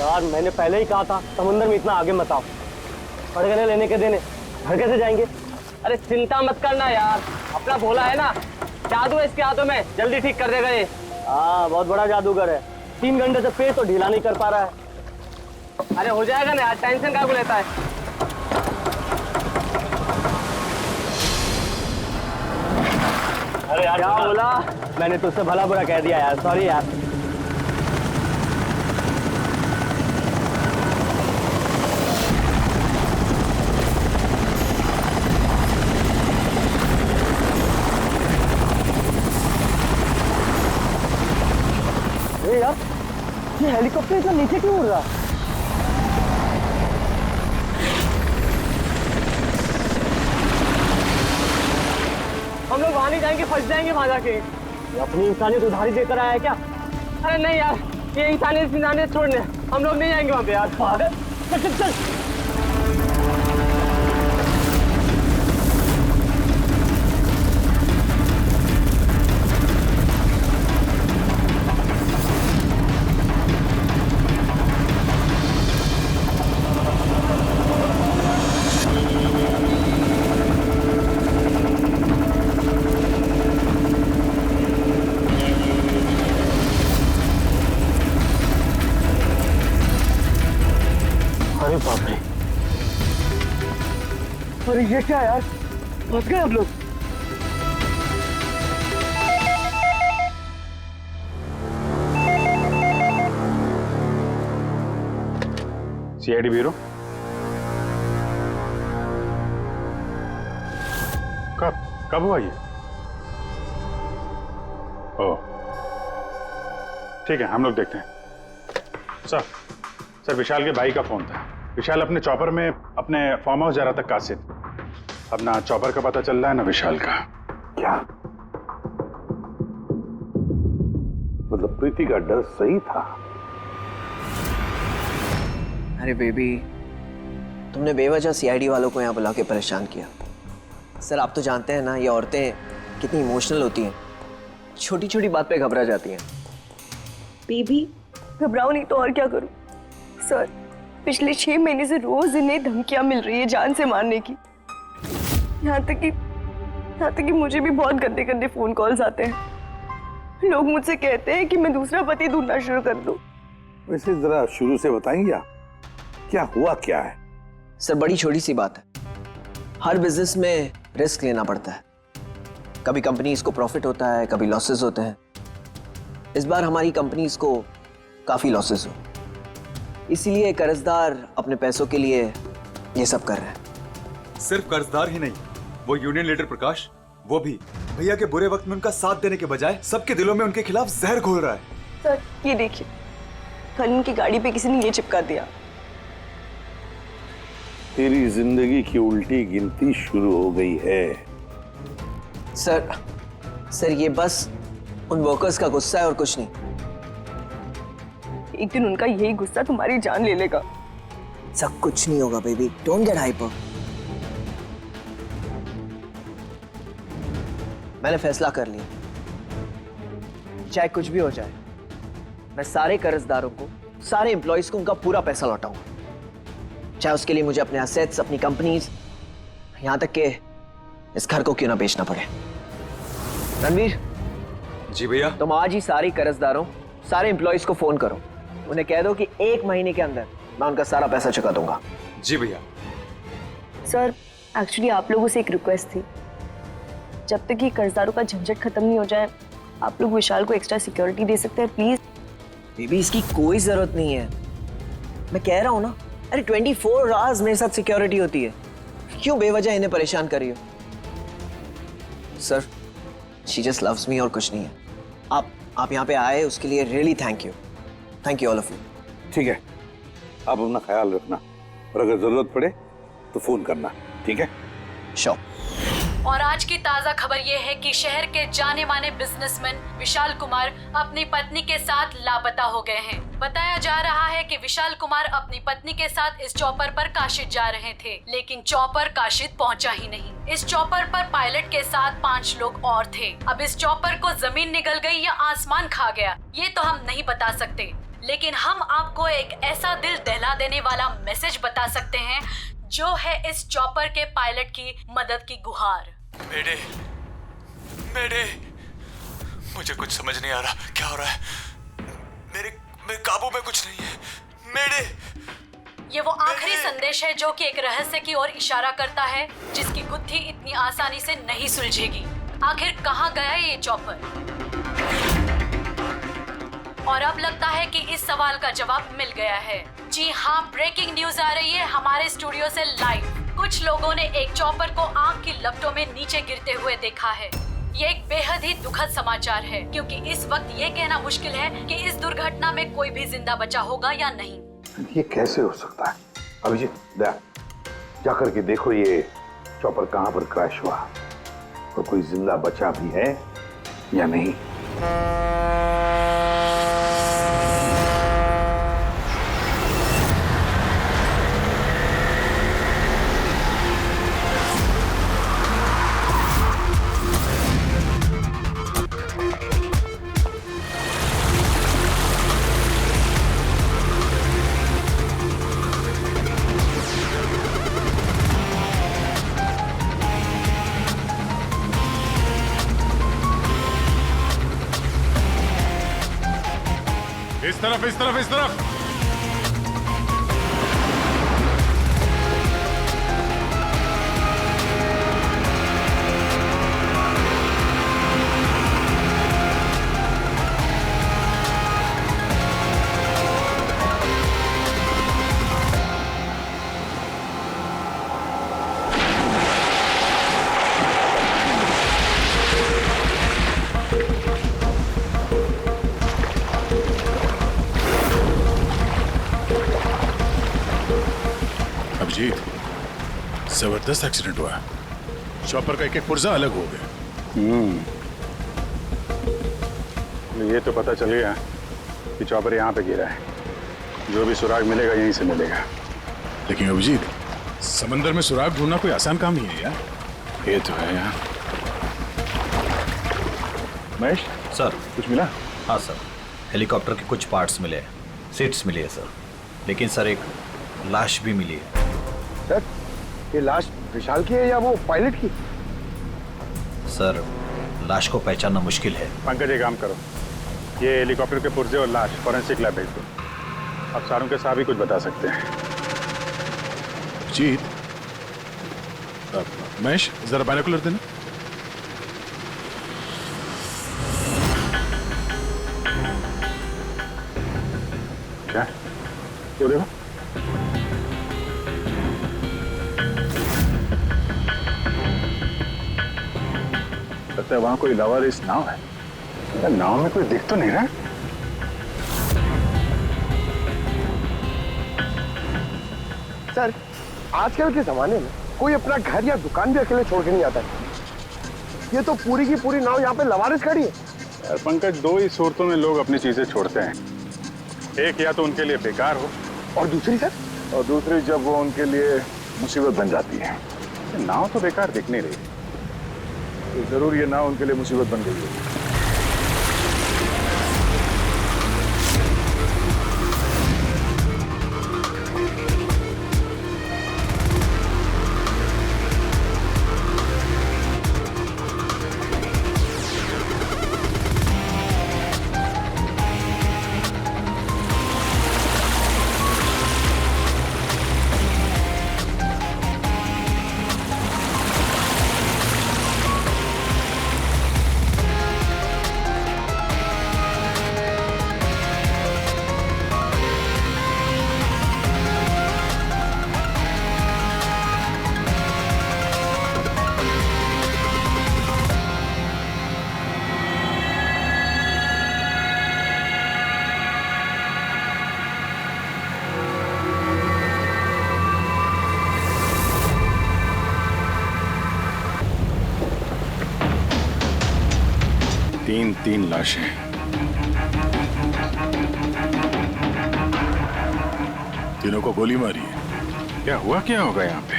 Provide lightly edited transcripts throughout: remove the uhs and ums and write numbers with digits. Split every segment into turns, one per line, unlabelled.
यार मैंने पहले ही कहा था समुद्र में इतना आगे मत आओ। पड़ गए लेने के देने, घर कैसे जाएंगे?
अरे चिंता मत करना यार, अपना भोला है ना, जादू है इसके हाथों में, जल्दी ठीक कर देगा ये।
हाँ बहुत बड़ा जादूगर है। 3 घंटे से पेट तो ढीला नहीं कर पा रहा है।
अरे हो जाएगा ना यार, टेंशन काहे को लेता है।
अरे यार
क्या बोला?
मैंने तुझसे भला बुरा कह दिया यार, सॉरी यार। अरे यार ये हेलीकॉप्टर इतना नीचे क्यों उड़ रहा है?
हम लोग वहां नहीं जाएंगे, फंस जाएंगे वहां जाके।
ये अपनी इंसानियत उधारी देकर आया है क्या?
अरे नहीं यार, ये इंसानियत छोड़ने हम लोग नहीं जाएंगे वहां पे यार।
पागल, चल चल चल। अरे बाप रे, अरे ये क्या यार, फंस गए हम लोग।
सीआईडी ब्यूरो, कब हुआ ये? ओह ठीक है, हम लोग देखते हैं। सर विशाल के भाई का फोन था। विशाल अपने चॉपर में अपने फार्म हाउस जा रहा था कासिद। अब ना चॉपर का पता चल रहा है ना विशाल का।
क्या मतलब प्रीति का डर सही था?
अरे बेबी, तुमने बेवजह सीआईडी वालों को यहाँ बुला के परेशान किया। सर आप तो जानते हैं ना, ये औरतें कितनी इमोशनल होती हैं, छोटी छोटी बात पे घबरा जाती हैं।
बेबी घबराओ नहीं तो और क्या करूं? सर पिछले 6 महीने से रोज इन्हें धमकियां मिल रही है जान से मारने की। यहाँ तक कि मुझे भी बहुत गंदे गंदे फोन कॉल्स आते हैं। लोग मुझसे कहते हैं कि मैं दूसरा पति ढूंढना शुरू कर दूं।
वैसे जरा शुरू से बताएंगे आप, क्या हुआ क्या है?
सर बड़ी छोटी सी बात है, हर बिजनेस में रिस्क लेना पड़ता है। कभी कंपनीज को प्रॉफिट होता है, कभी लॉसेस होते हैं। इस बार हमारी कंपनीज को काफी लॉसेस हो, इसीलिए कर्जदार अपने पैसों के लिए ये सब कर रहे हैं।
सिर्फ कर्जदार ही नहीं, वो यूनियन लीडर प्रकाश, वो भी भैया के बुरे वक्त में उनका साथ देने के बजाय सबके दिलों में उनके खिलाफ जहर घोल रहा है।
सर ये देखिए, कल उनकी गाड़ी पे किसी ने ये चिपका दिया।
तेरी जिंदगी की उल्टी गिनती शुरू हो गई है।
सर ये बस उन वर्कर्स का गुस्सा है और कुछ नहीं।
एक दिन उनका यही गुस्सा तुम्हारी जान ले लेगा।
सब कुछ नहीं होगा बेबी, डोंट गेट हाइपर। मैंने फैसला कर लिया, चाहे कुछ भी हो जाए, मैं सारे कर्जदारों को, सारे एम्प्लॉइज को उनका पूरा पैसा लौटाऊंगा, चाहे उसके लिए मुझे अपने असेट्स, अपनी कंपनीज, यहां तक के इस घर को क्यों ना बेचना पड़े। रणवीर
जी भैया,
तुम आज ही सारे कर्जदारों, सारे एम्प्लॉइज को फोन करो, उन्हें कह दो कि 1 महीने के अंदर मैं उनका सारा पैसा चुका दूंगा।
जी भैया।
सर एक्चुअली आप लोगों से एक रिक्वेस्ट थी, जब तक ये कर्जदारों का झंझट खत्म नहीं हो जाए, आप लोग विशाल को एक्स्ट्रा सिक्योरिटी दे सकते हैं प्लीज।
बेबी इसकी कोई जरूरत नहीं है, मैं कह रहा हूं ना। अरे 24 आवर्स मेरे साथ सिक्योरिटी होती है, क्यों बेवजह इन्हें परेशान कर रही हो? Sir she just loves me और कुछ नहीं है। आप यहाँ पे आए उसके लिए really thank you all of you.
ठीक है, आप अपना ख्याल रखना और अगर जरूरत पड़े तो फोन करना, ठीक है?
श्योर।
और आज की ताजा खबर ये है कि शहर के जाने माने बिजनेसमैन विशाल कुमार अपनी पत्नी के साथ लापता हो गए हैं। बताया जा रहा है कि विशाल कुमार अपनी पत्नी के साथ इस चॉपर पर काशिद जा रहे थे, लेकिन चॉपर काशिद पहुंचा ही नहीं। इस चॉपर पर पायलट के साथ 5 लोग और थे। अब इस चॉपर को जमीन निगल गई या आसमान खा गया, ये तो हम नहीं बता सकते। लेकिन हम आपको एक ऐसा दिल दहला देने वाला मैसेज बता सकते हैं जो है इस चॉपर के पायलट की मदद की गुहार।
मेरे मुझे कुछ समझ नहीं आ रहा, क्या हो रहा है? मेरे काबू में कुछ नहीं है।
ये वो आखिरी संदेश है जो कि एक रहस्य की ओर इशारा करता है जिसकी गुत्थी इतनी आसानी से नहीं सुलझेगी। आखिर कहाँ गया ये चॉपर? और अब लगता है कि इस सवाल का जवाब मिल गया है। जी हाँ, ब्रेकिंग न्यूज आ रही है हमारे स्टूडियो से लाइव। कुछ लोगों ने एक चॉपर को आग की लपटों में नीचे गिरते हुए देखा है। ये एक बेहद ही दुखद समाचार है क्योंकि इस वक्त ये कहना मुश्किल है कि इस दुर्घटना में कोई भी जिंदा बचा होगा या नहीं।
ये कैसे हो सकता है? अभिजीत, जा करके देखो ये चॉपर कहाँ पर क्रैश हुआ और कोई जिंदा बचा भी है या नहीं।
इस तरफ। जबरदस्त एक्सीडेंट हुआ। चॉपर का एक पुर्जा अलग हो गया। ये तो पता चल गया कि चॉपर यहाँ पे गिरा है। जो भी सुराग मिलेगा यहीं से मिलेगा।
लेकिन अभिजीत, समंदर में सुराग ढूंढना कोई आसान काम नहीं है यार।
ये तो है यार। महेश
सर,
कुछ मिला?
हाँ सर, हेलीकॉप्टर के कुछ पार्ट्स मिले हैं, सीट्स मिली है सर। लेकिन सर एक लाश भी मिली है।
सर, ये लाश विशाल की है या वो पायलट की?
सर, लाश को पहचानना मुश्किल है।
पंकज, एक काम करो, ये हेलीकॉप्टर के पुर्जे और लाश फॉरेंसिक लैब भेज दो। अब सारों के साथ भी कुछ बता सकते हैं।
जीत, महेश जरा बाइनोकुलर देना।
क्या? वो देखो। लगता है वहां कोई लवारिस नाव है। नाव में कोई दिख तो नहीं रहा।
सर, आजकल के जमाने में कोई अपना घर या दुकान भी अकेले छोड़ के नहीं आता है। ये तो पूरी की पूरी नाव यहाँ पे लवारिस खड़ी है।
यार पंकज, दो ही सूरतों में लोग अपनी चीजें छोड़ते हैं। एक या तो उनके लिए बेकार हो,
और दूसरी सर?
और दूसरी जब वो उनके लिए मुसीबत बन जाती है। नाव तो बेकार दिख नहीं रही, तो जरूर ये नाव उनके लिए मुसीबत बन गई है। तीन लाशें।
तीनों को गोली मारी है।
क्या हुआ, क्या होगा यहाँ पे?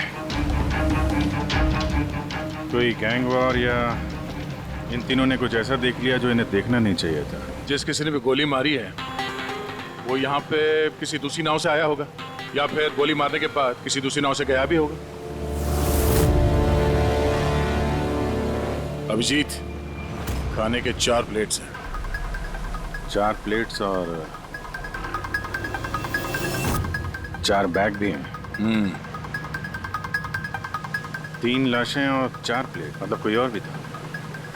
कोई गैंग वॉर या इन तीनों ने कुछ ऐसा देख लिया जो इन्हें देखना नहीं चाहिए था।
जिस किसी ने भी गोली मारी है वो यहाँ पे किसी दूसरी नाव से आया होगा या फिर गोली मारने के बाद किसी दूसरी नाव से गया भी होगा। अभिजीत, खाने के 4 प्लेट्स हैं।
4 प्लेट्स और 4 बैग भी हैं। 3 लाशें और 4 प्लेट, मतलब कोई और भी था?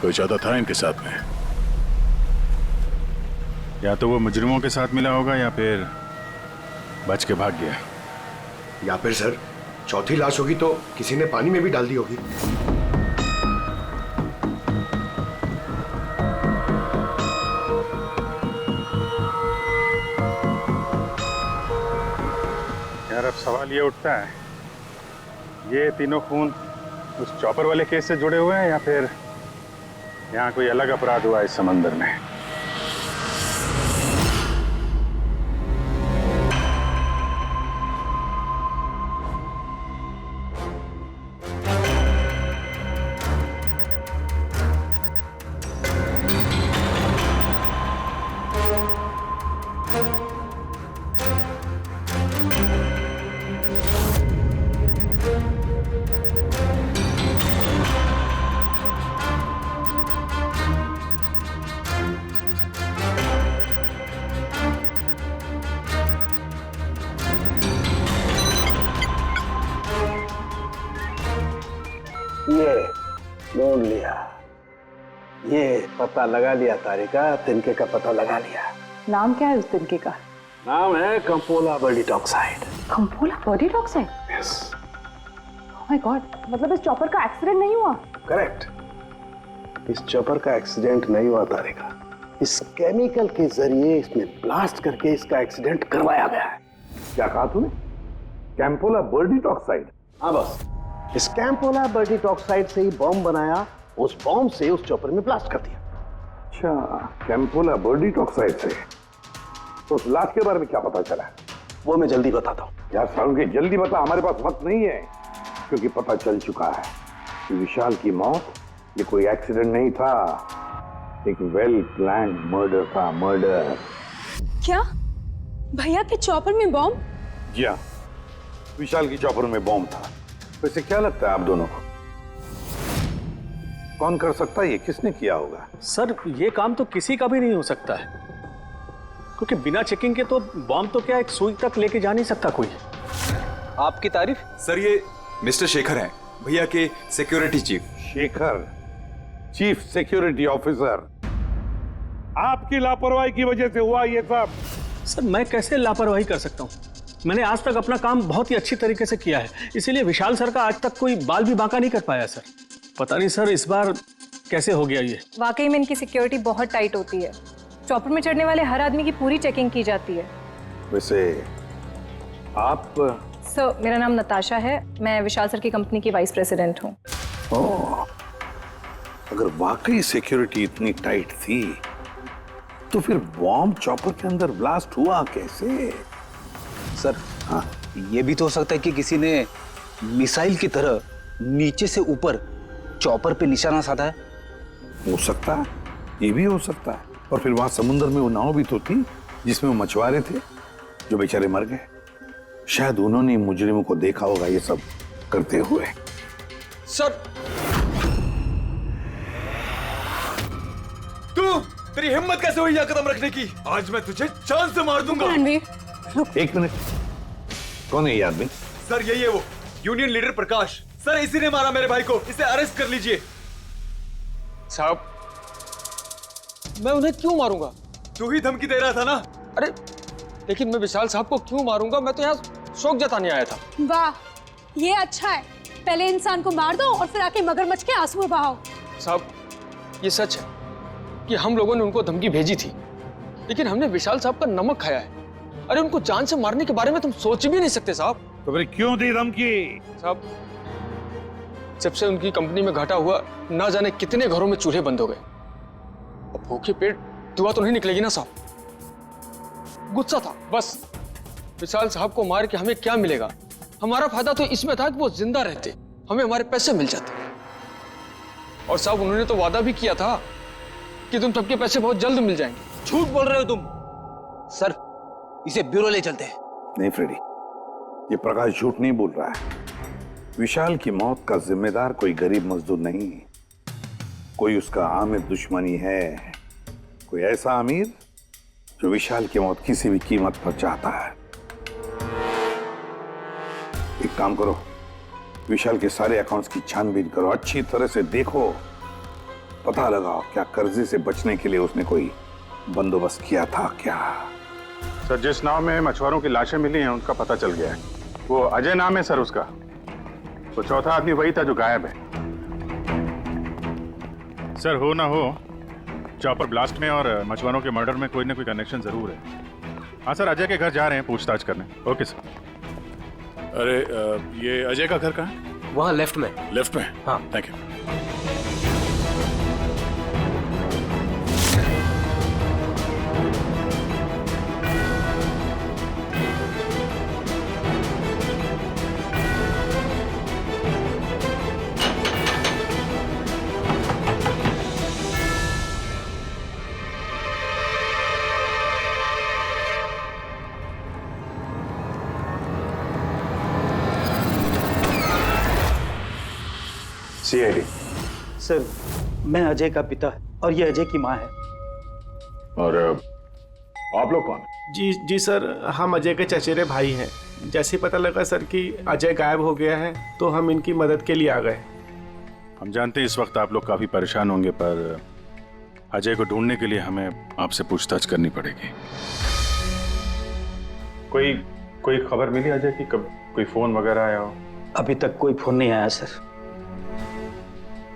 कोई ज्यादा था इनके साथ में?
या तो वो मुजरिमों के साथ मिला होगा या फिर बच के भाग गया।
या फिर सर चौथी लाश होगी तो किसी ने पानी में भी डाल दी होगी।
यार अब सवाल ये उठता है, ये तीनों खून उस चॉपर वाले केस से जुड़े हुए हैं या फिर यहाँ कोई अलग अपराध हुआ इस समंदर में?
ये ढूंढ लिया, ये पता लगा लिया तारिका, तिनके का पता लगा लिया।
नाम क्या है उस तिनके का?
नाम है कंपोला बर्डिट ऑक्साइड।
कंपोला बर्डिट oxide?
Yes.
Oh my god, मतलब इस चॉपर का एक्सीडेंट नहीं हुआ?
करेक्ट, इस चॉपर का एक्सीडेंट नहीं हुआ तारिका, इस केमिकल के जरिए इसमें ब्लास्ट करके इसका एक्सीडेंट करवाया गया है। क्या कहा तूने? कैंपोला बर्डिट ऑक्साइड? हाँ बस, इस कैंपोला बर्डिट ऑक्साइड से ही बॉम्ब बनाया, उस बॉम्ब से उस चॉपर में ब्लास्ट कर दिया। अच्छा, कैंपोला बर्डिट ऑक्साइड से। तो उस लाश के बारे में क्या पता चला? वो मैं जल्दी बताता हूँ। यार सारुण, जल्दी बता, हमारे पास वक्त नहीं है, क्योंकि पता चल चुका है कि विशाल की मौत ये कोई एक्सीडेंट नहीं था, एक वेल प्लान्ड मर्डर था। मर्डर।
क्या भैया के चॉपर में बॉम्ब?
जी हाँ, विशाल की चॉपर में बॉम्ब था। वैसे क्या लगता है आप दोनों को, कौन कर सकता है ये? किसने किया होगा?
सर ये काम तो किसी का भी नहीं हो सकता है, क्योंकि बिना चेकिंग के तो बॉम्ब तो क्या एक सुई तक लेके जा नहीं सकता कोई।
आपकी तारीफ? सर ये मिस्टर शेखर हैं, भैया के security chief.
Shekhar, chief security officer. आपकी लापरवाही की वजह से हुआ ये सब।
सर मैं कैसे लापरवाही कर सकता हूँ? मैंने आज तक अपना काम बहुत ही अच्छी तरीके से किया है, इसीलिए विशाल सर का आज तक कोई बाल भी बांका नहीं कर पाया सर। पता नहीं सर इस बार कैसे हो गया ये।
वाकई में इनकी सिक्योरिटी बहुत टाइट होती है। चॉपर में चढ़ने वाले हर आदमी की पूरी चेकिंग की जाती है।
वैसे आप?
सर मेरा नाम नताशा है, मैं विशाल सर की कंपनी की वाइस प्रेसिडेंट हूँ।
ओह, अगर वाकई सिक्योरिटी इतनी टाइट थी तो फिर बॉम्ब चॉपर के अंदर ब्लास्ट हुआ कैसे?
सर हाँ, ये भी तो हो सकता है कि किसी ने मिसाइल की तरह नीचे से ऊपर चॉपर पे निशाना साधा है।
हो सकता है, ये भी हो सकता है। और फिर वहां समुद्र में वो नाव भी तो थी जिसमें वो मछुआरे थे जो बेचारे मर गए। शायद उन्होंने मुजरिमों को देखा होगा ये सब करते हुए।
सर
तेरी हिम्मत कैसे हुई यहाँ कदम रखने की? आज मैं तुझे जान से मार दूंगा।
एक मिनट, कौन है ये आदमी?
सर यही है वो यूनियन लीडर प्रकाश। सर इसी ने मारा मेरे भाई को, इसे अरेस्ट कर लीजिए।
साहब मैं उन्हें क्यों मारूंगा?
तू ही धमकी दे रहा था ना।
अरे लेकिन मैं विशाल साहब को क्यों मारूंगा? मैं तो यहाँ शोक जताने आया था।
वाह, ये अच्छा है। पहले इंसान को मार दो और फिर आके मगरमच्छ के आंसू बहाओ।
साहब ये सच है कि हम लोगों ने उनको धमकी भेजी थी, लेकिन हमने विशाल साहब का नमक खाया है। अरे उनको जान से मारने के बारे में तुम सोच भी नहीं सकते साहब।
तो फिर क्यों दी धमकी?
साहब जब से उनकी कंपनी में घाटा हुआ, ना जाने कितने घरों में चूल्हे बंद हो गए। अब भूखे पेट दुआ तो नहीं निकलेगी ना साहब। गुस्सा था बस। विशाल साहब को मार के हमें क्या मिलेगा? हमारा फायदा तो इसमें था कि वो जिंदा रहते, हमें हमारे पैसे मिल जाते। और साहब उन्होंने तो वादा भी किया था कि तुम सबके पैसे बहुत जल्द मिल जाएंगे।
झूठ बोल रहे हो तुम।
सर
इसे ब्यूरो ले चलते हैं।
नहीं फ्रेडी, ये प्रकाश झूठ नहीं बोल रहा है। विशाल की मौत का जिम्मेदार कोई गरीब मजदूर नहीं, कोई उसका आमिर दुश्मनी है, कोई ऐसा अमीर जो विशाल की मौत किसी भी कीमत पर चाहता है। एक काम करो, विशाल के सारे अकाउंट्स की छानबीन करो, अच्छी तरह से देखो, पता लगाओ क्या कर्जे से बचने के लिए उसने कोई बंदोबस्त किया था क्या।
सर, जिस नाव में मछुआरों की लाशें मिली हैं उनका पता चल गया है। वो अजय नाम है सर उसका। वो चौथा आदमी वही था जो गायब है। सर, हो ना हो, चॉपर ब्लास्ट में और मछुआरों के मर्डर में कोई ना कोई कनेक्शन जरूर है। हाँ सर, अजय के घर जा रहे हैं पूछताछ करने। Okay sir.
अरे ये अजय का घर कहाँ है?
वहाँ लेफ्ट में।
लेफ्ट में?
हाँ।
Thank you.
सीआईडी।
सर, मैं अजय का पिता और ये अजय की माँ है।
और आप लोग कौन?
जी सर, हम अजय के चचेरे भाई हैं। जैसे ही पता लगा सर कि अजय गायब हो गया है तो हम इनकी मदद के लिए आ गए।
हम जानते हैं इस वक्त आप लोग काफी परेशान होंगे, पर अजय को ढूंढने के लिए हमें आपसे पूछताछ करनी पड़ेगी। कोई खबर मिली अजय की? कब कोई फोन वगैरह आया हो?
अभी तक कोई फोन नहीं आया सर।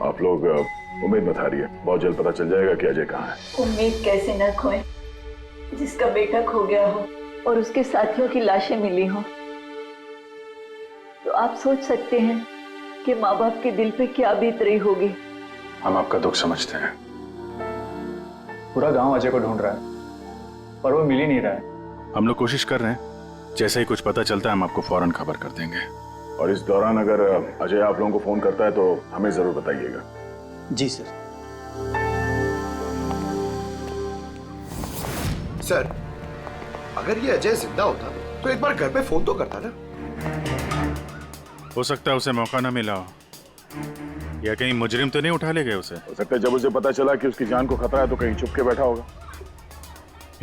आप लोग उम्मीद मत हारिए, बहुत जल्द पता चल जाएगा कि अजय कहाँ है।
उम्मीद कैसे न खोए, जिसका बेटा खो गया हो और उसके साथियों की लाशें मिली हो, तो आप सोच सकते हैं कि माँ बाप के दिल पे क्या बीत रही होगी।
हम आपका दुख समझते हैं।
पूरा गांव अजय को ढूंढ रहा है पर वो मिल ही नहीं रहा है।
हम लोग कोशिश कर रहे हैं, जैसे ही कुछ पता चलता है हम आपको फौरन खबर कर देंगे। और इस दौरान अगर अजय आप लोगों को फोन करता है तो हमें जरूर बताइएगा।
जी सर।
सर, अगर ये अजय जिंदा होता तो एक बार घर पे फोन तो करता ना।
हो सकता है उसे मौका ना मिला हो, या कहीं मुजरिम तो नहीं उठा ले गए उसे। हो सकता है जब उसे पता चला कि उसकी जान को खतरा है तो कहीं छुप के बैठा होगा।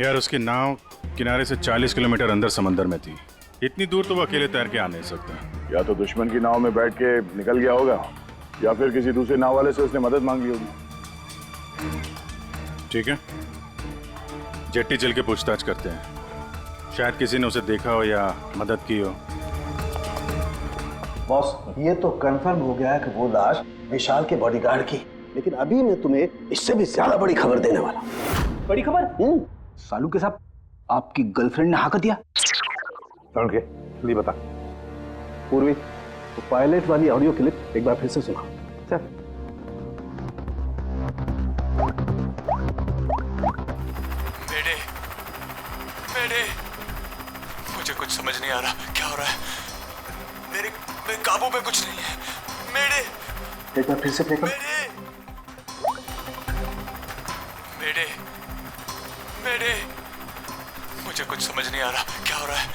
यार, उसकी नाव किनारे से 40 किलोमीटर अंदर समंदर में थी। इतनी दूर तो वो अकेले तैर के आ नहीं सकता। या तो दुश्मन की नाव में बैठ के निकल गया होगा, या फिर किसी दूसरे नाव वाले से उसने मदद मांगी होगी। ठीक है, जेट्टी चल के पूछताछ करते हैं। शायद किसी ने उसे देखा हो या मदद की हो।
बॉस, ये तो कंफर्म हो गया है कि वो लाश विशाल के बॉडीगार्ड की, लेकिन अभी मैं तुम्हें इससे भी ज्यादा बड़ी खबर देने वाला हूं।
बड़ी खबर? सालू के साथ आपकी गर्लफ्रेंड ने हाँ कर दिया?
के लिए बता पूर्वी, तो पायलट वाली ऑडियो क्लिप एक बार फिर से सुना। चल।
मेरे मुझे कुछ समझ नहीं आ रहा क्या हो रहा है। मेरे काबू में कुछ नहीं है। मेरे
एक बार फिर से प्ले कर।
मेरे मुझे कुछ समझ नहीं आ रहा क्या हो रहा है।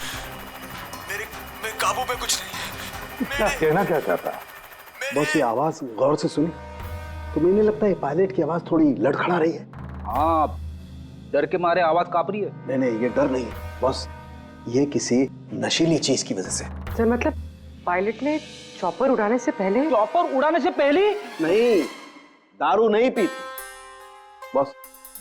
मेरे काबू में कुछ नहीं है।
क्या कहना क्या चाहता है? बस ये आवाज गौर से सुनी तो मुझे लगता है पायलट की आवाज थोड़ी लड़खड़ा रही है।
हाँ, डर के मारे आवाज कांप रही है।
नहीं, ये डर नहीं है बस, ये किसी नशीली चीज की वजह से।
सर, मतलब पायलट ने चॉपर उड़ाने से पहले?
चॉपर उड़ाने से पहले?
नहीं, दारू नहीं पीती। बस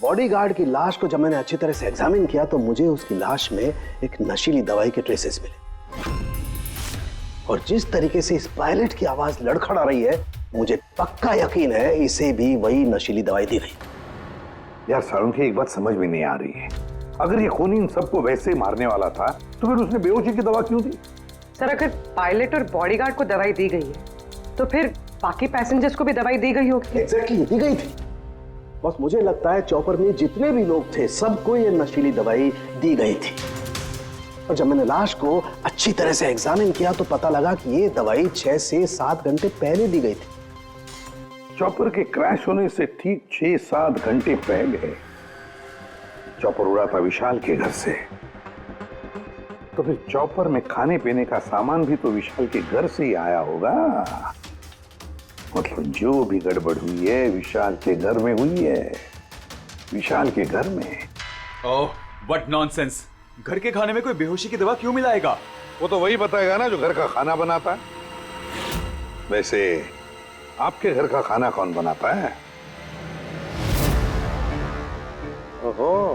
बॉडीगार्ड की लाश को जब मैंने अच्छी तरह से एग्जामिन किया तो मुझे उसकी लाश में एक नशीली दवाई के ट्रेसेस मिले, और जिस तरीके से इस पायलट की आवाज लड़खड़ा रही है मुझे पक्का यकीन है इसे भी वही नशीली दवाई दी गई। यार सारुंखी, एक बात समझ में नहीं आ रही है, अगर ये खूनी इन सबको वैसे ही मारने वाला था तो फिर उसने बेहोशी की दवा क्यों दी?
सर, अगर पायलट और बॉडीगार्ड को दवाई दी गई है तो फिर बाकी पैसेंजर्स को भी दवाई दी गई होगी।
एग्जैक्टली, दी गई थी। बस मुझे लगता है चॉपर में जितने भी लोग थे सबको ये नशीली दवाई दी गई थी, और जब मैंने लाश को अच्छी तरह से एग्जामिन किया तो पता लगा कि ये दवाई 6 से 7 घंटे पहले दी गई थी। चॉपर के क्रैश होने से ठीक 6-7 घंटे पहले चॉपर उड़ा था विशाल के घर से, तो फिर चौपर में खाने पीने का सामान भी तो विशाल के घर से ही आया होगा। मतलब जो भी गड़बड़ हुई है विशाल के घर में हुई है, विशाल के घर में।
Oh what nonsense. घर के खाने में कोई बेहोशी की दवा क्यों मिलाएगा?
वो तो वही बताएगा ना जो घर का खाना बनाता है। वैसे आपके घर का खाना कौन बनाता है? ओहो,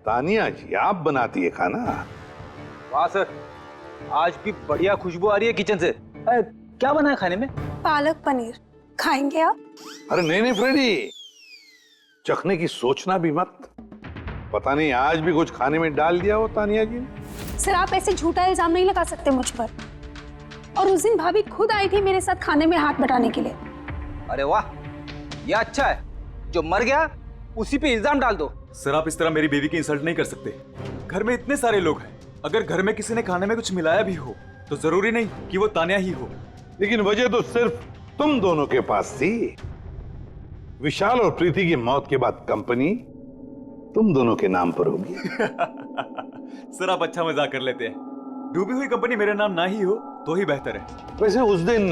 तानिया जी आप बनाती है खाना?
वाह सर, आज भी बढ़िया खुशबू आ रही है किचन से। क्या बना है खाने में?
पालक पनीर, खाएंगे आप?
अरे नहीं फ्रेडी, चखने की सोचना भी मत। पता नहीं आज भी कुछ खाने में डाल दिया हो तानिया जी ने।
सर आप ऐसे झूठा इल्जाम नहीं लगा सकते मुझ पर। और उस दिन भाभी खुद आई थी मेरे साथ खाने में हाथ बटाने के लिए।
अरे वाह, ये अच्छा है, जो मर गया उसी पे इल्जाम डाल दो।
सर आप इस तरह मेरी बीवी की इंसल्ट नहीं कर सकते। घर में इतने सारे लोग हैं, अगर घर में किसी ने खाने में कुछ मिलाया भी हो तो जरूरी नहीं कि वो तानिया ही हो।
लेकिन वजह तो सिर्फ तुम दोनों के पास थी। विशाल और प्रीति की मौत के बाद कंपनी तुम दोनों के नाम पर होगी।
सर आप अच्छा मजाक कर लेते हैं। डूबी हुई कंपनी मेरे नाम ना ही हो तो ही बेहतर है।
वैसे उस दिन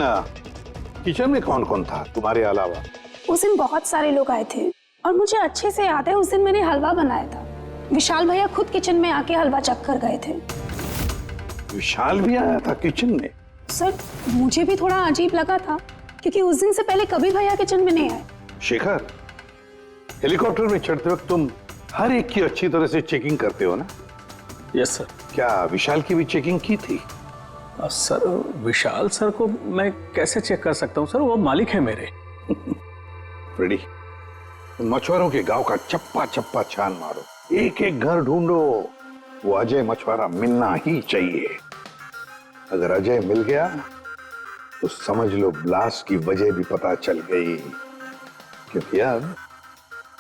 किचन में कौन कौन था तुम्हारे अलावा?
उस दिन बहुत सारे लोग आए थे और मुझे अच्छे से याद है उस दिन मैंने हलवा बनाया था। विशाल भैया खुद किचन में आके हलवा चख कर गए थे।
विशाल भी आया था किचन में?
सर मुझे भी थोड़ा अजीब लगा था क्योंकि उस दिन से पहले कभी भैया किचन में नहीं आए।
शेखर, हेलीकॉप्टर में चढ़ते वक्त तुम हर एक की अच्छी तरह से चेकिंग करते हो ना?
Yes sir.
क्या विशाल की भी चेकिंग की थी?
सर विशाल सर को मैं कैसे चेक कर सकता हूँ सर, वो मालिक है मेरे।
रेडी, मछुआरों के गांव का चप्पा चप्पा छान मारो, एक एक घर ढूंढो। वो अजय मछुआरा मिलना ही चाहिए। अगर अजय मिल गया तो समझ लो ब्लास्ट की वजह भी पता चल गई। क्योंकि अब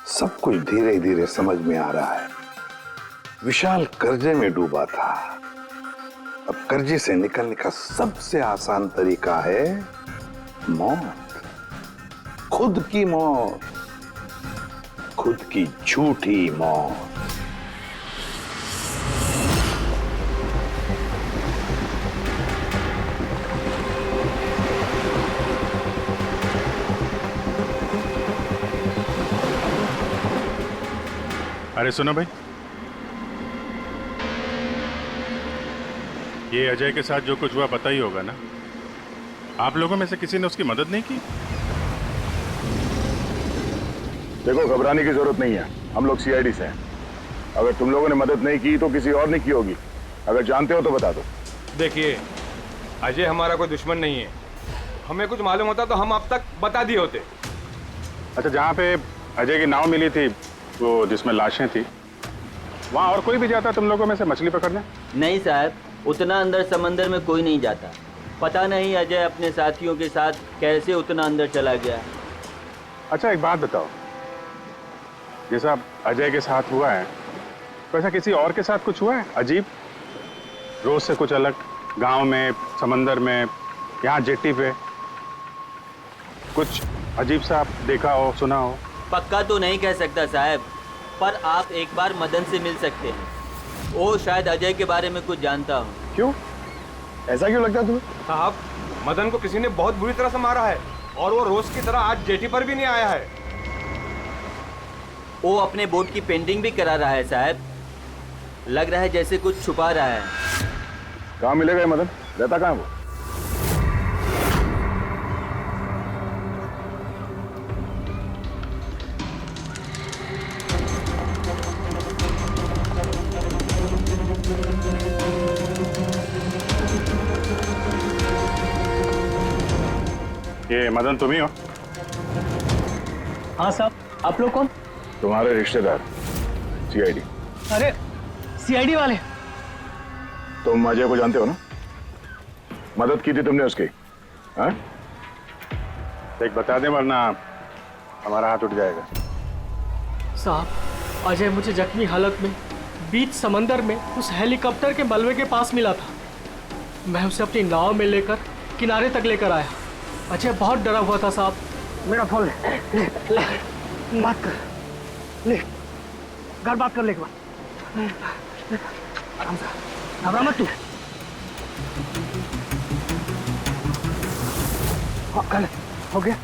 सब कुछ धीरे धीरे समझ में आ रहा है। विशाल कर्जे में डूबा था, अब कर्जे से निकलने का सबसे आसान तरीका है मौत। खुद की मौत, खुद की झूठी मौत।
अरे सुनो भाई, ये अजय के साथ जो कुछ हुआ पता ही होगा ना? आप लोगों में से किसी ने उसकी मदद नहीं की?
देखो घबराने की जरूरत नहीं है, हम लोग सीआईडी से हैं। अगर तुम लोगों ने मदद नहीं की तो किसी और ने की होगी। अगर जानते हो तो बता दो।
देखिए अजय हमारा कोई दुश्मन नहीं है, हमें कुछ मालूम होता तो हम अब तक बता दिए होते।
अच्छा, जहाँ पे अजय की नाव मिली थी वो जिसमें लाशें थी, वहाँ और कोई भी जाता तुम लोगों में से मछली पकड़ने?
नहीं साहब, उतना अंदर समंदर में कोई नहीं जाता। पता नहीं अजय अपने साथियों के साथ कैसे उतना अंदर चला गया।
अच्छा एक बात बताओ, जैसा अजय के साथ हुआ है वैसा किसी और के साथ कुछ हुआ है अजीब, रोज से कुछ अलग? गांव में, समंदर में, यहाँ जेट्टी पे कुछ अजीब सा आप देखा हो, सुना हो?
पक्का तो नहीं कह सकता साहब, पर आप एक बार मदन से मिल सकते हैं। वो शायद अजय के बारे में कुछ जानता हो।
क्यों? ऐसा क्यों लगता है तुम्हें?
साहब मदन को किसी ने बहुत बुरी तरह से मारा है और वो रोज की तरह आज जेटी पर भी नहीं आया है।
वो अपने बोट की पेंटिंग भी करा रहा है साहब। लग रहा है जैसे कुछ छुपा रहा है।
कहाँ मिलेगा ये मदन? रहता कहाँ है वो?
ये मदन तुम ही हो?
हाँ साहब, आप लोग कौन?
तुम्हारे रिश्तेदार, सीआईडी।
अरे सीआईडी वाले?
तुम अजय को जानते हो ना? मदद की थी तुमने उसकी, हाँ?
एक बता दे वरना हमारा हाथ उठ जाएगा।
साहब अजय मुझे जख्मी हालत में बीच समंदर में उस हेलीकॉप्टर के मलबे के पास मिला था। मैं उसे अपनी नाव में लेकर किनारे तक लेकर आया। अजय बहुत डरा हुआ था साहब। मेरा फोन ले, बात कर ले, घर बात कर ले एक बार। आराम से, घबरा मत तू। हाँ, कल हो गया।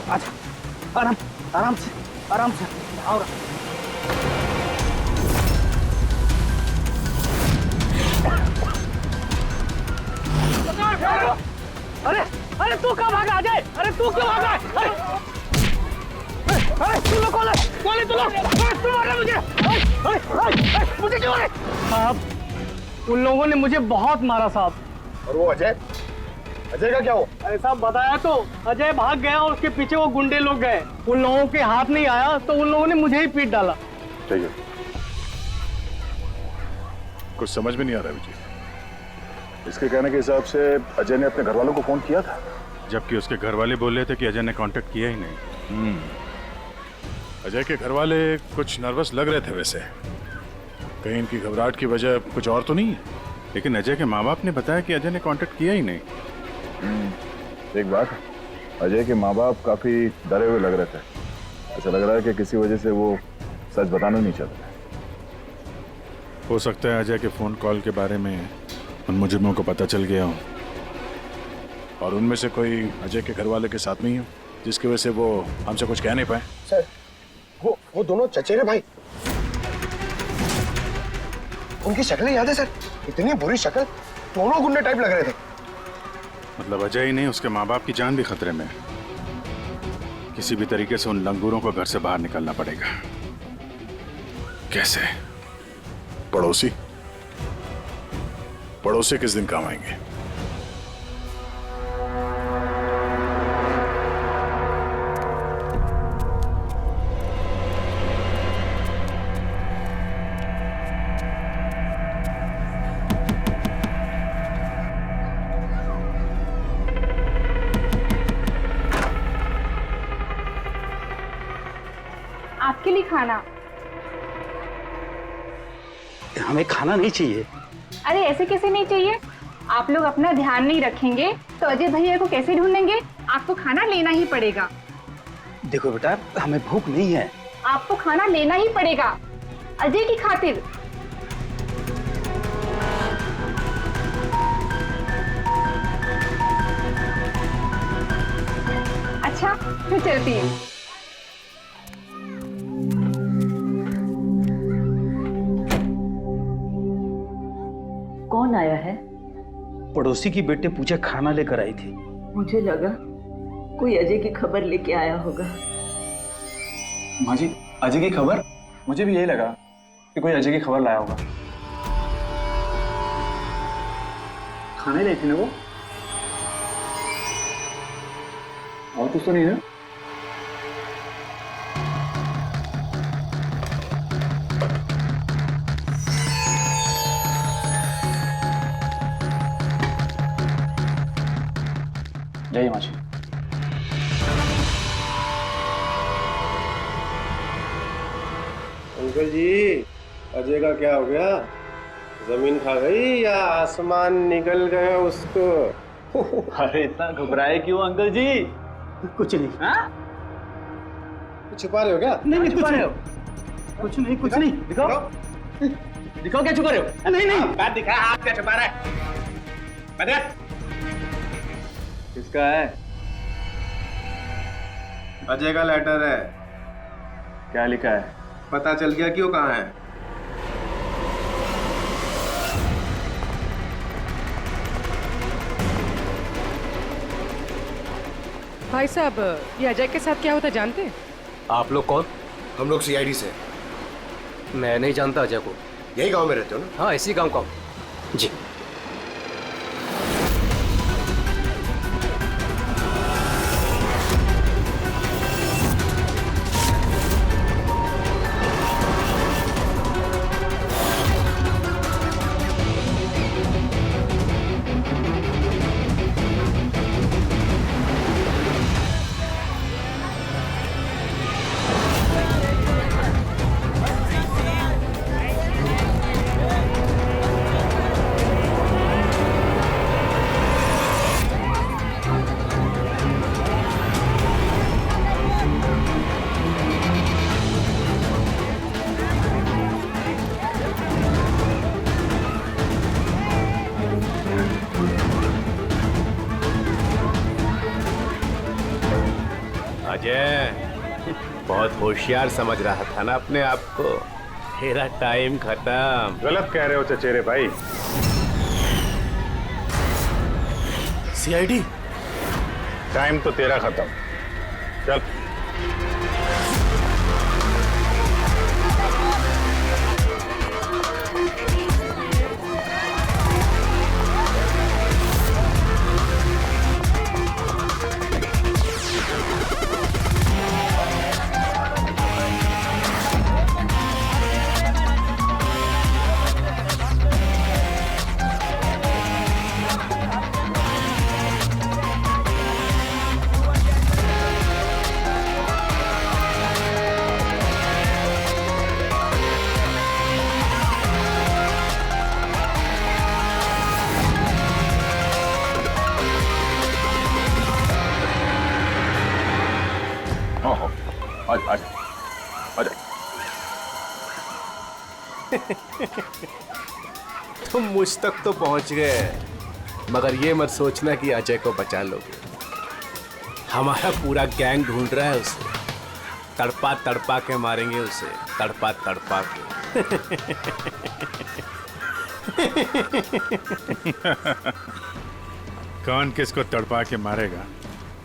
अच्छा, आराम आराम से, आराम से आओ। अरे अरे तू कहाँ भागा अजय? अरे तू क्यों भागा? अरे तू लोग कौन है? तू लोग तू मारा मुझे? मुझे क्यों मारे? साहब उन लोगों ने मुझे बहुत मारा साहब।
और वो अजय का क्या हुआ?
अरे साहब बताया तो, अजय भाग गया और उसके पीछे वो गुंडे लोग गए। उन लोगों के हाथ नहीं आया तो उन लोगों ने मुझे ही पीट डाला।
चाहिए कुछ समझ में नहीं आ रहा विजय। इसके कहने के हिसाब से अजय ने अपने घर वालों को फोन किया था,
जबकि उसके घर वाले बोल रहे थे कि अजय ने कांटेक्ट किया ही नहीं।
अजय के घर वाले कुछ नर्वस लग रहे थे वैसे। कहीं इनकी घबराहट की वजह कुछ और तो नहीं है?
लेकिन अजय के माँ बाप ने बताया कि अजय ने कांटेक्ट किया ही नहीं।
एक बात, अजय के माँ बाप काफी डरे हुए लग रहे थे। ऐसा लग रहा है कि किसी वजह से वो सच बताना नहीं चाहते।
हो सकता है अजय के फोन कॉल के बारे में उन मुजरिमों को पता चल गया हो,
और उनमें से कोई अजय के घर वाले के साथ नहीं हो, जिसकी वजह से वो हमसे कुछ कह नहीं पाए।
सर वो दोनों चचेरे भाई, उनकी शक्लें याद है सर? इतनी बुरी शक्ल, दोनों गुंडे टाइप लग रहे थे।
मतलब अजय ही नहीं, उसके माँ बाप की जान भी खतरे में। किसी भी तरीके से उन लंगूरों को घर से बाहर निकालना पड़ेगा। कैसे?
पड़ोसी किस दिन काम आएंगे?
आपके लिए खाना।
हमें खाना नहीं चाहिए।
अरे ऐसे कैसे नहीं चाहिए? आप लोग अपना ध्यान नहीं रखेंगे तो अजय भैया को कैसे ढूंढेंगे? आपको खाना लेना ही पड़ेगा।
देखो बेटा, हमें भूख नहीं है।
आपको खाना लेना ही पड़ेगा अजय की खातिर। अच्छा मैं चलती हूँ।
कौन आया है?
पड़ोसी की बेटे पूजा खाना लेकर आई थी।
मुझे लगा कोई अजय की खबर लेके आया होगा।
माँ जी, अजय की खबर? मुझे भी यही लगा कि कोई अजय की खबर लाया होगा। खाने लाई थी ना वो? और कुछ तो नहीं ना? जय माँ जी।
अंकल जी, अजय का क्या हो गया? जमीन खा गई या आसमान निकल गया उसको?
अरे इतना घबराए क्यों अंकल जी?
कुछ नहीं।
हाँ?
छुपा रहे हो क्या?
नहीं
छुपा रहे हो?
कुछ नहीं, कुछ नहीं।
दिखाओ दिखाओ, क्या छुपा रहे हो?
नहीं नहीं,
बात दिखा, आप क्या छुपा रहे हैं? बता किसका है?
अजय का लेटर है।
क्या लिखा है?
पता चल गया कि वो कहाँ है।
भाई साहब, ये अजय के साथ क्या होता जानते हैं?
आप लोग कौन?
हम लोग सीआईडी से।
मैं नहीं जानता अजय को।
यही गांव में रहते हो ना?
हाँ, इसी गांव का। जी।
अजय बहुत होशियार समझ रहा था ना अपने आप को। तेरा टाइम खत्म।
गलत कह रहे हो चचेरे भाई।
सीआईडी
टाइम तो तेरा खत्म। चल।
तुम मुझ तक तो पहुंच गए, मगर ये मत सोचना कि अजय को बचा लोगे। हमारा पूरा गैंग ढूंढ रहा है उसे। तड़पा तड़पा के मारेंगे उसे, तड़पा तड़पा के।
कौन किसको तड़पा के मारेगा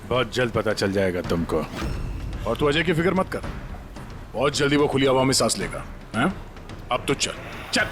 बहुत जल्द पता चल जाएगा तुमको।
और तू अजय की फिक्र मत कर, बहुत जल्दी वो खुली हवा में सांस लेगा। हैं? अब तो चल चल।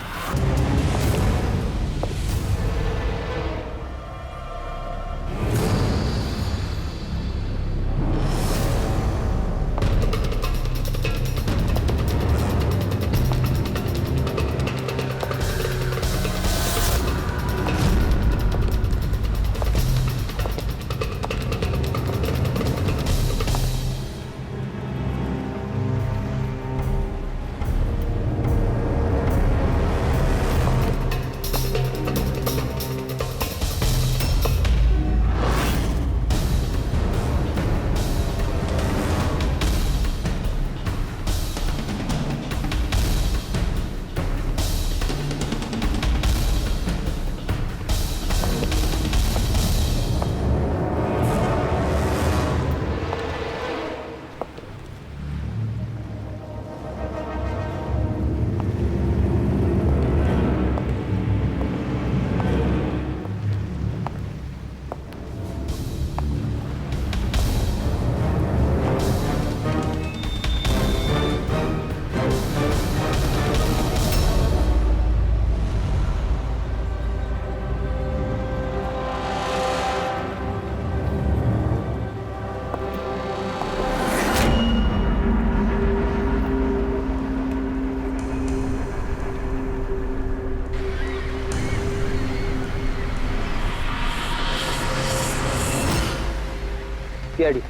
सीआईडी,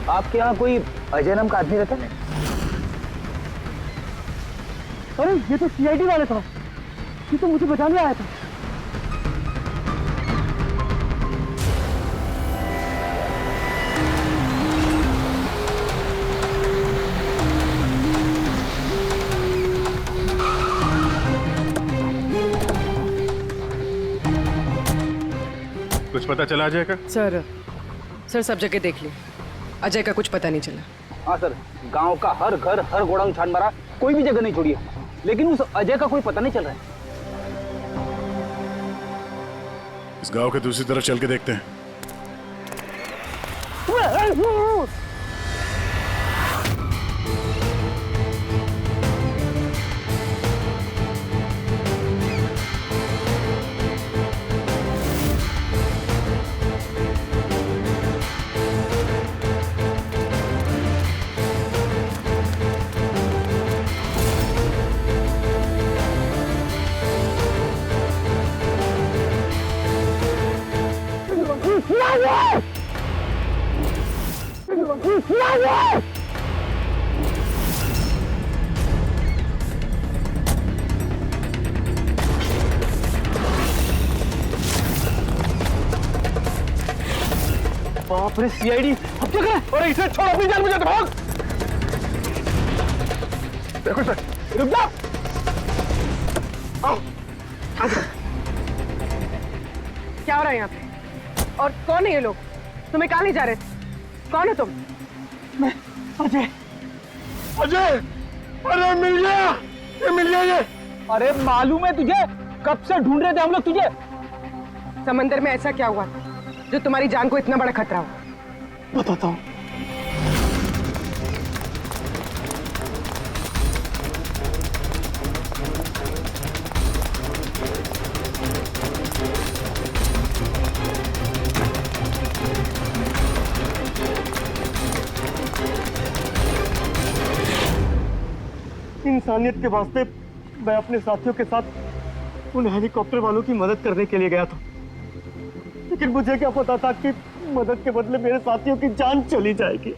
आपके यहाँ कोई अजय नाम का आदमी रहता है?
अरे ये तो सीआईडी वाले था, ये तो मुझे बचाने आया था।
कुछ पता चला अजय का?
सर सब जगह देख ली, अजय का कुछ पता नहीं चला।
हाँ सर, गांव का हर घर हर गोडाउन छान मारा, कोई भी जगह नहीं छोड़ी है, लेकिन उस अजय का कोई पता नहीं चल रहा है।
इस गांव के दूसरी तरफ चल के देखते हैं।
बाप रे सीआईडी, अब क्या करें? अरे इसे छोड़, अपनी जान बचा, भाग! देखो सर, रुक जा! आओ,
क्या हो रहा है यहाँ पे? और कौन है ये लोग? तुम्हें कहाँ ले जा रहे थे? कौन हो तुम?
अजय अजय, अरे मिल गया, ये मिल गया ये।
अरे मालूम है तुझे, कब से ढूंढ रहे थे हम लोग तुझे।
समंदर में ऐसा क्या हुआ जो तुम्हारी जान को इतना बड़ा खतरा हुआ?
बताता हूँ। इंसानियत के वास्ते मैं अपने साथियों के साथ उन हेलीकॉप्टर वालों की मदद करने के लिए गया था, लेकिन मुझे क्या पता था कि मदद के बदले मेरे साथियों की जान चली जाएगी।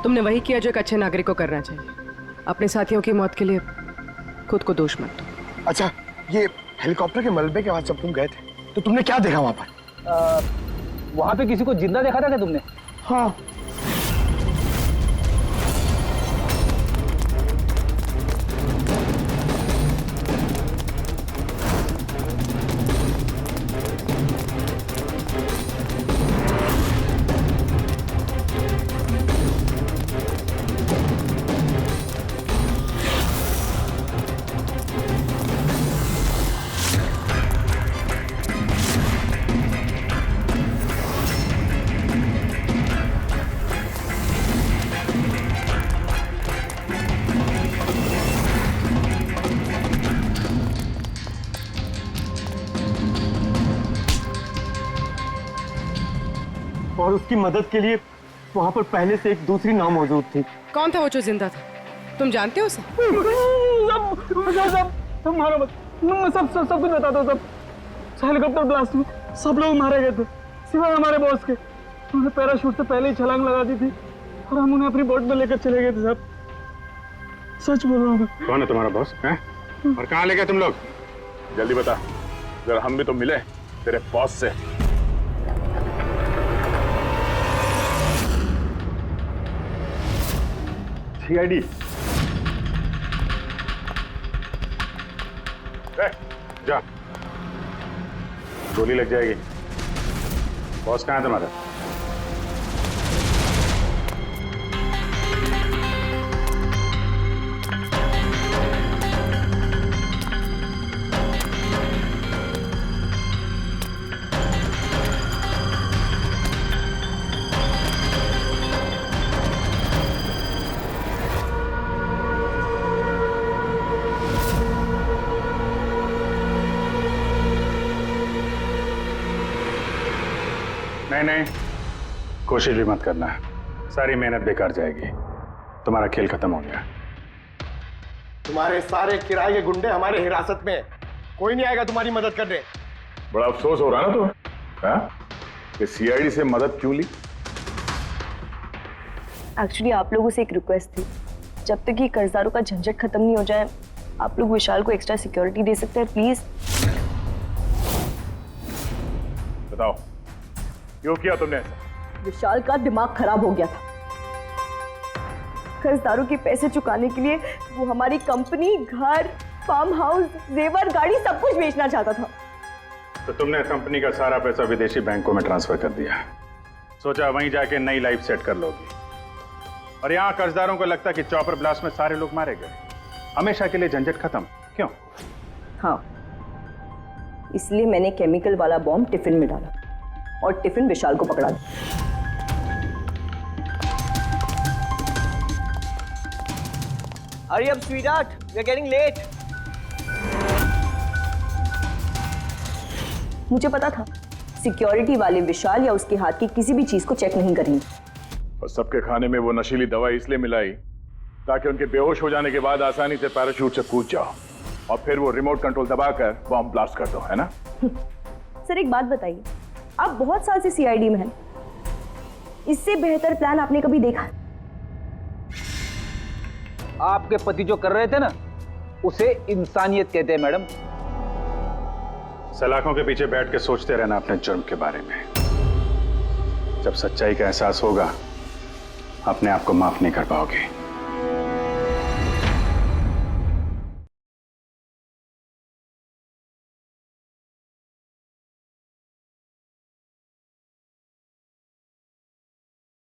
तुमने वही किया जो एक अच्छे नागरिक को करना चाहिए। अपने साथियों की मौत के लिए खुद को दोष मत दो।
अच्छा, ये हेलीकॉप्टर के मलबे के बाद जब तुम गए थे तो तुमने क्या देखा वहां पर?
वहां पे किसी को जिंदा देखा था क्या तुमने?
हाँ। और उसकी मदद के लिए वहां पर पहले से एक दूसरी नाव मौजूद थी।
कौन था वो जो जिंदा था? तुम जानते हो उसे?
सब मारो मत, सब कुछ बता दो। सब हेलीकॉप्टर ब्लास्ट में सब लोग मारे गए थे सिवाय हमारे बॉस के। उन्होंने पैराशूट से पहले ही छलांग लगा दी थी और हम उन्हें अपनी बोट में लेकर चले गए थे। सब सच बोल रहा हूँ।
कौन है तुम्हारा बॉस है? और कहाँ ले गए तुम लोग?
जल्दी बता, जरा हम भी तो मिले तेरे बॉस से। सीआईडी जा, गोली लग जाएगी। बॉस कहाँ है तुम्हारा? नहीं, कोशिश भी मत करना, सारी मेहनत बेकार जाएगी। तुम्हारा खेल खत्म हो गया।
तुम्हारे सारे किराए के गुंडे हमारे हिरासत में, कोई नहीं आएगा तुम्हारी मदद करने।
बड़ा अफसोस हो रहा है ना तुम्हें कि सीआईडी से मदद क्यों ली?
एक्चुअली आप लोगों से एक रिक्वेस्ट थी, जब तक ये कर्जदारों का झंझट खत्म नहीं हो जाए आप लोग विशाल को एक्स्ट्रा सिक्योरिटी दे सकते हैं प्लीज।
बताओ क्यों किया तुमने ऐसा?
विशाल का दिमाग खराब हो गया था। कर्जदारों के पैसे चुकाने के लिए वो हमारी कंपनी, घर, फार्म हाउस, जेवर, गाड़ी सब कुछ बेचना चाहता था।
तो तुमने कंपनी का सारा पैसा विदेशी बैंकों में ट्रांसफर कर दिया, सोचा वहीं जाके नई लाइफ सेट कर लोगी। और यहाँ कर्जदारों को लगता कि चॉपर ब्लास्ट में सारे लोग मारे गए, हमेशा के लिए झंझट खत्म। क्यों?
हाँ, इसलिए मैंने केमिकल वाला बॉम्ब टिफिन में डाला और टिफिन विशाल को पकड़ा दिया।
Hurry up, sweetheart. We're getting late.
मुझे पता था सिक्योरिटी वाले विशाल या उसके हाथ की किसी भी चीज को चेक नहीं करेंगे।
और सबके खाने में वो नशीली दवाई इसलिए मिलाई ताकि उनके बेहोश हो जाने के बाद आसानी से पैराशूट से कूद जाओ और फिर वो रिमोट कंट्रोल दबाकर बॉम्ब ब्लास्ट कर दो, है ना?
सर एक बात बताइए, आप बहुत साल से सीआईडी में हैं, इससे बेहतर प्लान आपने कभी देखा?
आपके पति जो कर रहे थे ना, उसे इंसानियत कहते हैं मैडम।
सलाखों के पीछे बैठ के सोचते रहना अपने जुर्म के बारे में। जब सच्चाई का एहसास होगा अपने आप को माफ नहीं कर पाओगे।